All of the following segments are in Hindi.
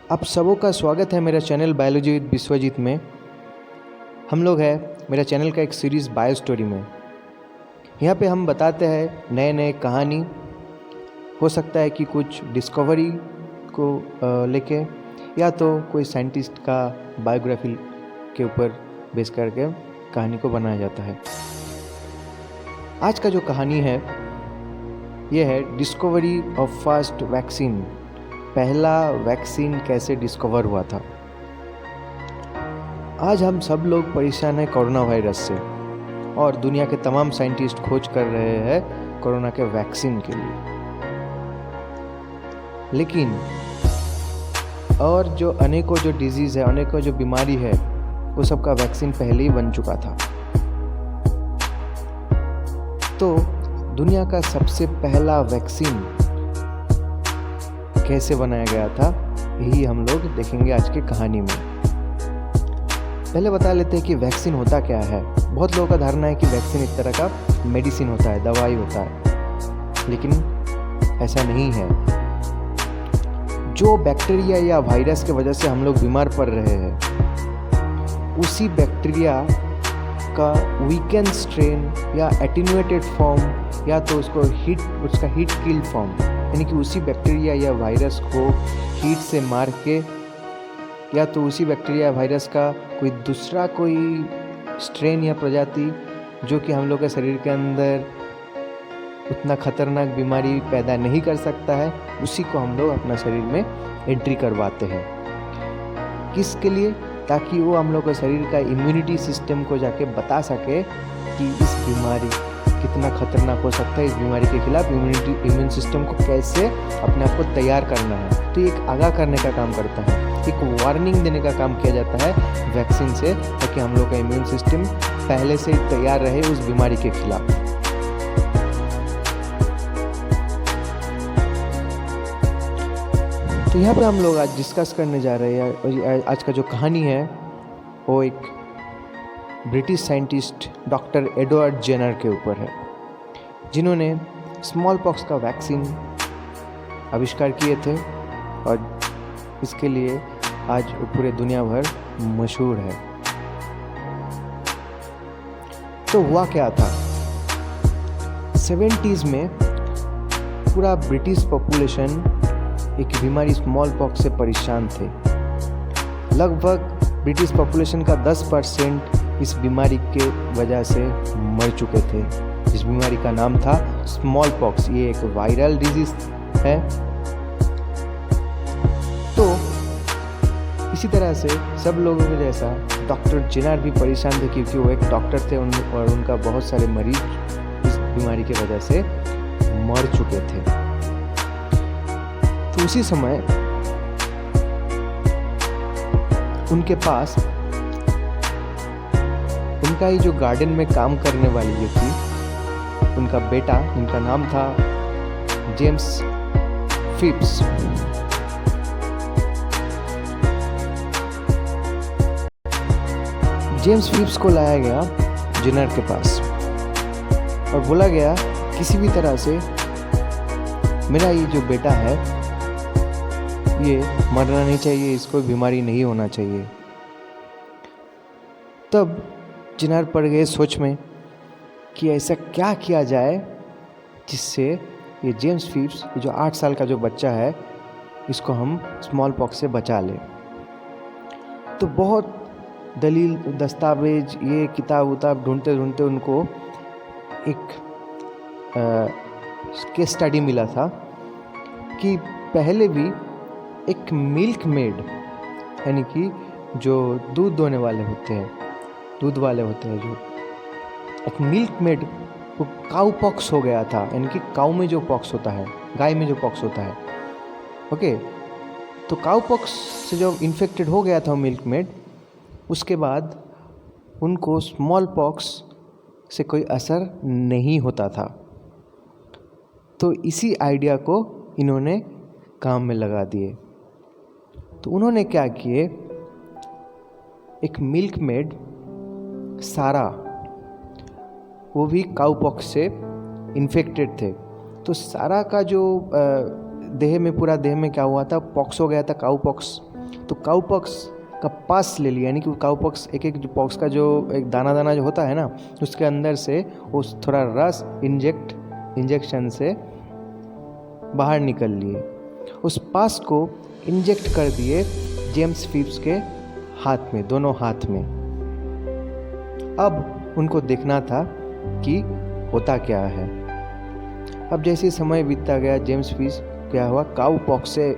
आप सबों का स्वागत है मेरा चैनल बायोलॉजी विद विश्वजीत में। हम लोग हैं मेरा चैनल का एक सीरीज़ बायो स्टोरी में। यहाँ पे हम बताते हैं नए नए कहानी। हो सकता है कि कुछ डिस्कवरी को लेके या तो कोई साइंटिस्ट का बायोग्राफी के ऊपर बेस करके कहानी को बनाया जाता है। आज का जो कहानी है ये है डिस्कवरी ऑफ फर्स्ट वैक्सीन। पहला वैक्सीन कैसे डिस्कवर हुआ था। आज हम सब लोग परेशान हैं कोरोना वायरस से और दुनिया के तमाम साइंटिस्ट खोज कर रहे हैं कोरोना के वैक्सीन के लिए। लेकिन और जो अनेकों जो डिजीज़ है, अनेकों जो बीमारी है, वो सबका वैक्सीन पहले ही बन चुका था। तो दुनिया का सबसे पहला वैक्सीन कैसे बनाया गया था, यही हम लोग देखेंगे आज की कहानी में। पहले बता लेते हैं कि वैक्सीन होता क्या है। बहुत लोगों का धारणा है कि वैक्सीन एक तरह का मेडिसिन होता है, दवाई होता है, लेकिन ऐसा नहीं है। जो बैक्टीरिया या वायरस की वजह से हम लोग बीमार पड़ रहे हैं, उसी बैक्टीरिया का वीकेंड स्ट्रेन या एटेन्यूएटेड फॉर्म या तो उसका हीट किल फॉर्म, यानी कि उसी बैक्टीरिया या वायरस को हीट से मार के या तो उसी बैक्टीरिया वायरस का कोई स्ट्रेन या प्रजाति जो कि हम लोग के शरीर के अंदर उतना खतरनाक बीमारी पैदा नहीं कर सकता है, उसी को हम लोग अपना शरीर में एंट्री करवाते हैं। किसके लिए? ताकि वो हम लोग के शरीर का इम्यूनिटी सिस्टम को जाके बता सके कि इस बीमारी कितना खतरनाक हो सकता है, इस बीमारी के खिलाफ इम्यून सिस्टम को कैसे अपने आप को तैयार करना है। तो एक आगाह करने का काम करता है, एक वार्निंग देने का काम किया जाता है वैक्सीन से, ताकि हम लोग का इम्यून सिस्टम पहले से ही तैयार रहे उस बीमारी के खिलाफ। तो यहाँ पे हम लोग आज डिस्कस करने जा रहे हैं। आज का जो कहानी है वो एक British scientist doctor Edward Jenner के ऊपर है, जिन्होंने स्मॉल पॉक्स का वैक्सीन आविष्कार किए थे और इसके लिए आज पूरे दुनिया भर मशहूर है। तो हुआ क्या था, 70s में पूरा ब्रिटिश पॉपुलेशन एक बीमारी स्मॉल पॉक्स से परेशान थे। लगभग ब्रिटिश पॉपुलेशन का 10% इस बीमारी के वजह से मर चुके थे। इस बीमारी का नाम था स्मॉल पॉक्स। ये एक वायरल डिजीज है। तो इसी तरह से सब लोगों के जैसा डॉक्टर जेनर भी परेशान थे, क्योंकि वो एक डॉक्टर थे और उनका बहुत सारे मरीज इस बीमारी की वजह से मर चुके थे। तो उसी समय उनके पास उनका ही जो गार्डन में काम करने वाली जो थी, उनका बेटा, जिनका नाम था जेम्स फिप्स, जेम्स फिप्स को लाया गया जेनर के पास और बोला गया किसी भी तरह से मेरा ये जो बेटा है ये मरना नहीं चाहिए, इसको बीमारी नहीं होना चाहिए। तब जेनर पड़ गए सोच में कि ऐसा क्या किया जाए जिससे ये जेम्स फिप्स, ये जो 8 साल का जो बच्चा है, इसको हम स्मॉल पॉक्स से बचा लें। तो बहुत दलील, दस्तावेज, ये किताब उताब ढूंढते ढूंढते उनको एक केस स्टडी मिला था कि पहले भी एक मिल्क मेड, यानी कि जो दूध दोने वाले होते हैं, दूध वाले होते हैं, जो एक मिल्क मेड, वो काउ पॉक्स हो गया था। यानी कि काउ में जो पॉक्स होता है, गाय में जो पॉक्स होता है, ओके। तो काउ पॉक्स से जो इन्फेक्टेड हो गया था मिल्क मेड, उसके बाद उनको स्मॉल पॉक्स से कोई असर नहीं होता था। तो इसी आइडिया को इन्होंने काम में लगा दिए। तो उन्होंने क्या किए, एक मिल्क मेड सारा, वो भी काउ पॉक्स से इन्फेक्टेड थे। तो सारा का जो देह में, पूरा देह में क्या हुआ था, पॉक्स हो गया था, काउ पॉक्स। तो काउपॉक्स का पास ले लिया, यानी कि काउपॉक्स एक एक जो पॉक्स का जो एक दाना दाना जो होता है ना, उसके अंदर से उस थोड़ा रस इंजेक्शन से बाहर निकल लिए। उस पास को इंजेक्ट कर दिए जेम्स फिप्स के हाथ में, दोनों हाथ में। अब उनको देखना था कि होता क्या है। अब जैसे समय बीतता गया, जेम्स फिप्स क्या हुआ, काउपॉक्स से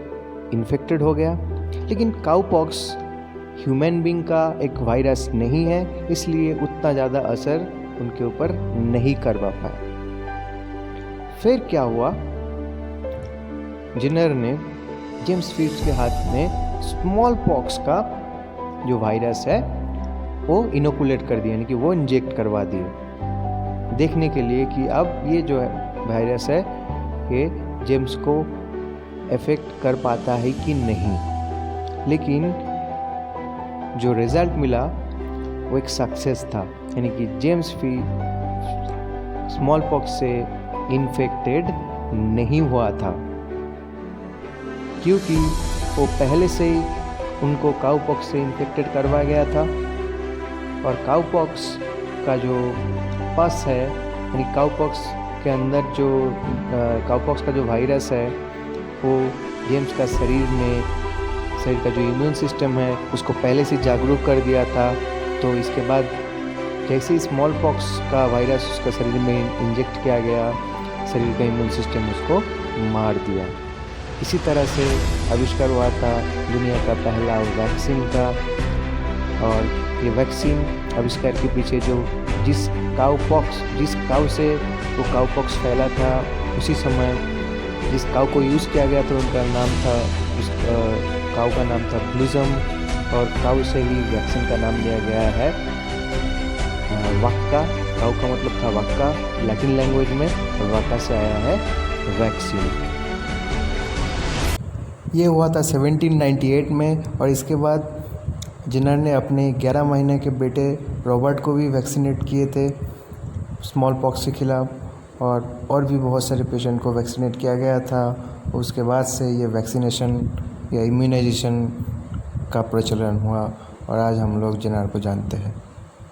इन्फेक्टेड हो गया। लेकिन काउपॉक्स ह्यूमन बीइंग का एक वायरस नहीं है, इसलिए उतना ज़्यादा असर उनके ऊपर नहीं कर पाया। फिर क्या हुआ, जिनर ने जेम्स फिप्स के हाथ में स्मॉल पॉक्स का जो वायरस है वो इनोकुलेट कर दिया, यानी कि वो इंजेक्ट करवा दिए, देखने के लिए कि अब ये जो वायरस है ये जेम्स को इफेक्ट कर पाता है कि नहीं। लेकिन जो रिजल्ट मिला वो एक सक्सेस था, यानी कि जेम्स फिप्स स्मॉल पॉक्स से इन्फेक्टेड नहीं हुआ था, क्योंकि वो पहले से ही उनको काउपॉक्स से इन्फेक्टेड करवाया गया था। और काउपॉक्स का जो पस है, यानी काउपॉक्स के अंदर जो काउपॉक्स का जो वायरस है वो जेम्स का शरीर का जो इम्यून सिस्टम है उसको पहले से जागरूक कर दिया था। तो इसके बाद जैसे ही स्मॉल पॉक्स का वायरस उसका शरीर में इंजेक्ट किया गया, शरीर का इम्यून सिस्टम उसको मार दिया। इसी तरह से आविष्कार हुआ था दुनिया का पहला वैक्सीन का। और ये वैक्सीन आविष्कार के पीछे जिस काउ से वो काउपॉक्स फैला था, उसी समय जिस काउ को यूज़ किया गया था उनका नाम था, उस काउ का नाम था ब्लूजम। और काउ से ही वैक्सीन का नाम दिया गया है वाक्का। काउ का मतलब था वाक्का लैटिन लैंग्वेज में, और वाक्का से आया है वैक्सीन। ये हुआ था 1798 में। और इसके बाद जिनर ने अपने 11 महीने के बेटे रॉबर्ट को भी वैक्सीनेट किए थे स्मॉल पॉक्स के खिलाफ, और भी बहुत सारे पेशेंट को वैक्सीनेट किया गया था। उसके बाद से ये वैक्सीनेशन या इम्यूनाइजेशन का प्रचलन हुआ और आज हम लोग जिनर को जानते हैं।